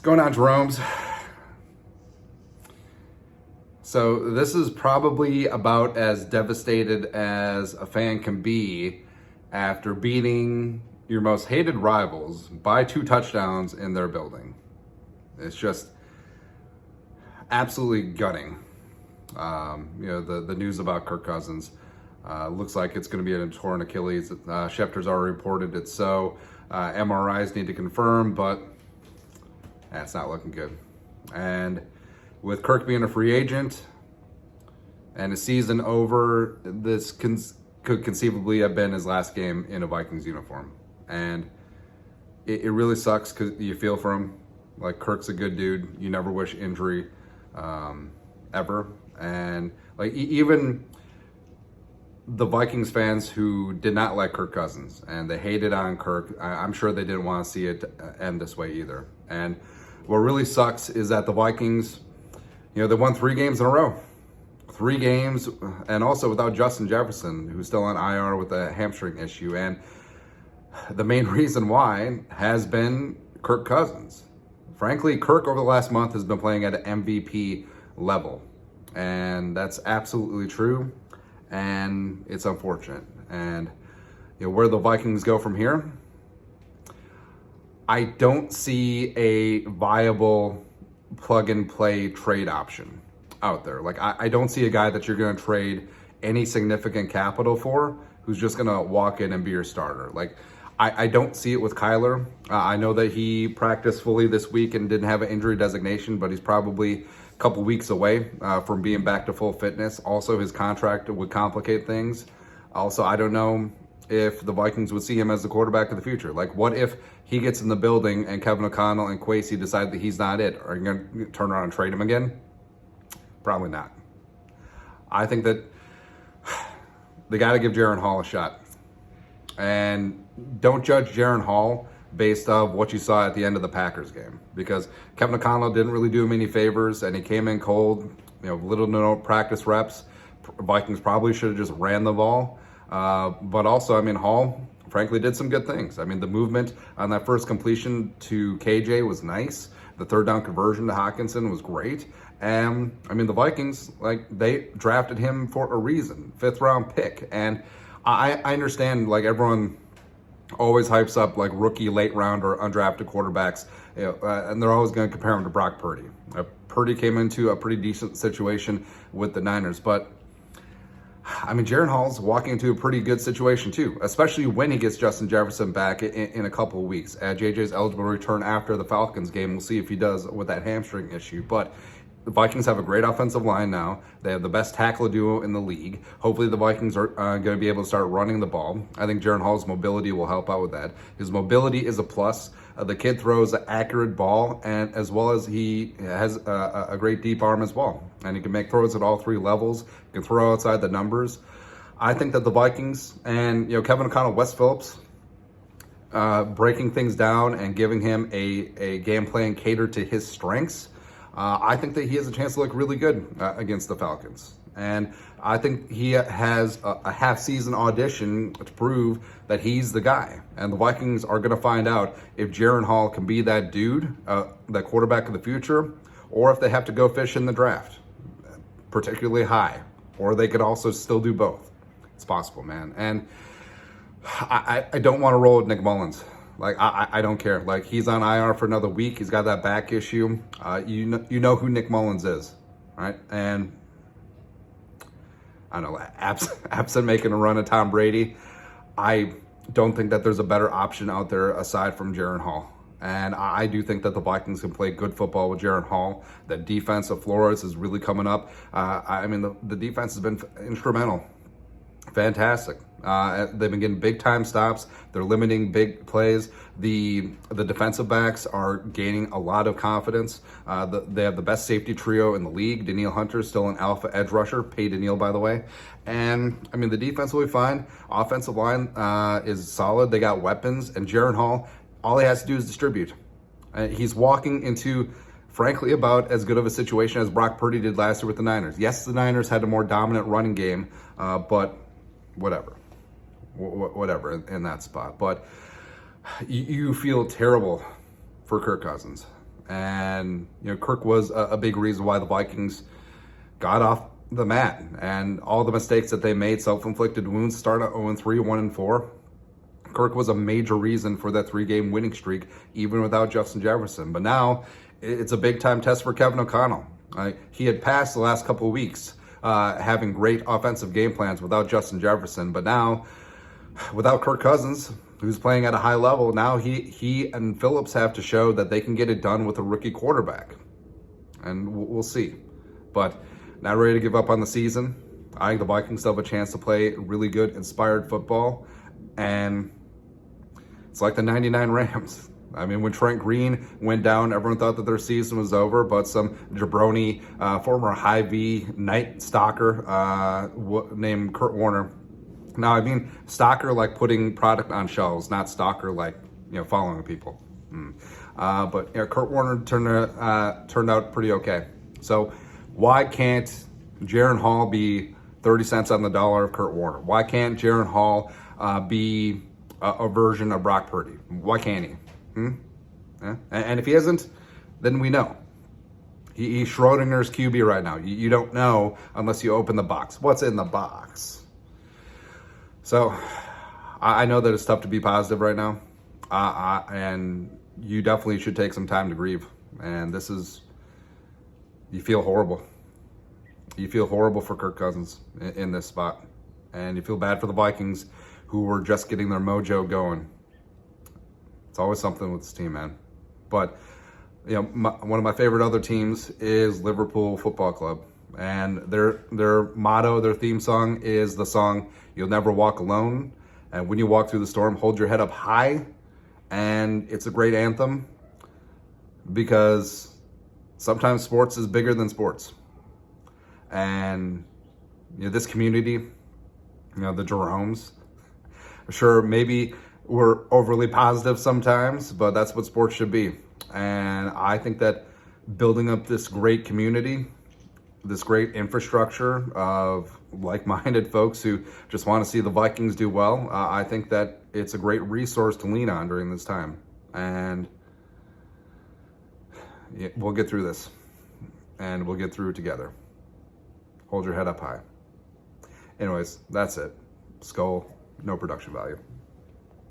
What's going on, Jeromes? So this is probably about as devastated as a fan can be after beating your most hated rivals by 2 touchdowns in their building. It's just absolutely gutting. The news about Kirk Cousins looks like it's going to be a torn Achilles. Schefter's already reported it, so MRIs need to confirm, but that's not looking good. And with Kirk being a free agent and a season over, this could conceivably have been his last game in a Vikings uniform. And it really sucks because you feel for him. Like, Kirk's a good dude. You never wish injury ever. And like even the Vikings fans who did not like Kirk Cousins and they hated on Kirk, I'm sure they didn't want to see it end this way either. And what really sucks is that the Vikings, they won 3 games in a row. 3 games, and also without Justin Jefferson, who's still on IR with a hamstring issue. And the main reason why has been Kirk Cousins. Frankly, Kirk over the last month has been playing at an MVP level. And that's absolutely true. And it's unfortunate. And where the Vikings go from here, I don't see a viable plug-and-play trade option out there. Like, I don't see a guy that you're going to trade any significant capital for who's just going to walk in and be your starter. Like, I don't see it with Kyler. I know that he practiced fully this week and didn't have an injury designation, but he's probably a couple weeks away from being back to full fitness. Also, his contract would complicate things. Also, I don't know if the Vikings would see him as the quarterback of the future. Like, what if he gets in the building and Kevin O'Connell and Kwesi decide that he's not it? Are you going to turn around and trade him again? Probably not. I think that they got to give Jaren Hall a shot. And don't judge Jaren Hall based off what you saw at the end of the Packers game, because Kevin O'Connell didn't really do him any favors, and he came in cold, little to no practice reps. Vikings probably should have just ran the ball. But also, Hall, frankly, did some good things. The movement on that first completion to KJ was nice. The 3rd down conversion to Hockenson was great. And, the Vikings, they drafted him for a reason. 5th round pick. And I understand, everyone always hypes up, rookie, late round, or undrafted quarterbacks. And they're always going to compare him to Brock Purdy. Purdy came into a pretty decent situation with the Niners. But Jaren Hall's walking into a pretty good situation too, especially when he gets Justin Jefferson back in a couple of weeks. JJ's eligible to return after the Falcons game. We'll see if he does with that hamstring issue. But the Vikings have a great offensive line now. They have the best tackle duo in the league. Hopefully the Vikings are going to be able to start running the ball. I think Jaren Hall's mobility will help out with that. His mobility is a plus. The kid throws an accurate ball, and as well as he has a great deep arm as well. And he can make throws at all 3 levels. He can throw outside the numbers. I think that the Vikings and Kevin O'Connell, Wes Phillips, breaking things down and giving him a game plan catered to his strengths, I think that he has a chance to look really good against the Falcons. And I think he has a half-season audition to prove that he's the guy. And the Vikings are going to find out if Jaren Hall can be that dude, that quarterback of the future, or if they have to go fish in the draft, particularly high. Or they could also still do both. It's possible, man. And I don't want to roll with Nick Mullins. I don't care. He's on IR for another week. He's got that back issue. You know who Nick Mullins is, right? And I don't know, absent making a run at Tom Brady, I don't think that there's a better option out there aside from Jaren Hall. And I do think that the Vikings can play good football with Jaren Hall. The defense of Flores is really coming up. The defense has been instrumental. Fantastic. They've been getting big-time stops. They're limiting big plays. The defensive backs are gaining a lot of confidence. They have the best safety trio in the league. Danielle Hunter is still an alpha edge rusher. Pay Danielle, by the way. And, the defense will be fine. Offensive line is solid. They got weapons. And Jaren Hall, all he has to do is distribute. He's walking into, frankly, about as good of a situation as Brock Purdy did last year with the Niners. Yes, the Niners had a more dominant running game, but whatever in that spot. But you feel terrible for Kirk Cousins. And, Kirk was a big reason why the Vikings got off the mat, and all the mistakes that they made, self-inflicted wounds, start at 0-3, 1-4. Kirk was a major reason for that 3-game winning streak, even without Justin Jefferson. But now it's a big-time test for Kevin O'Connell. He had passed the last couple of weeks having great offensive game plans without Justin Jefferson. But now, without Kirk Cousins, who's playing at a high level, now he and Phillips have to show that they can get it done with a rookie quarterback. And we'll see. But not ready to give up on the season. I think the Vikings still have a chance to play really good, inspired football. And it's like the 99 Rams. I mean, when Trent Green went down, everyone thought that their season was over, but some jabroni, former Hy-Vee night stalker named Kurt Warner. Now, I mean stalker like putting product on shelves, not stalker like, following people. But Kurt Warner turned out pretty okay. So why can't Jaren Hall be 30 cents on the dollar of Kurt Warner? Why can't Jaren Hall be a version of Brock Purdy? Why can't he? Yeah? And if he isn't, then we know. He's Schrodinger's QB right now. You don't know unless you open the box. What's in the box? So I know that it's tough to be positive right now. And you definitely should take some time to grieve. And you feel horrible. You feel horrible for Kirk Cousins in this spot. And you feel bad for the Vikings, who were just getting their mojo going. It's always something with this team, man. But, one of my favorite other teams is Liverpool Football Club. And their motto, their theme song is the song, "You'll Never Walk Alone. And when you walk through the storm, hold your head up high." And it's a great anthem because sometimes sports is bigger than sports. And, this community, the Jeromes, sure, maybe we're overly positive sometimes, but that's what sports should be. And I think that building up this great community, this great infrastructure of like-minded folks who just want to see the Vikings do well, I think that it's a great resource to lean on during this time. And we'll get through this, and we'll get through it together. Hold your head up high. Anyways, that's it. Skull, no production value.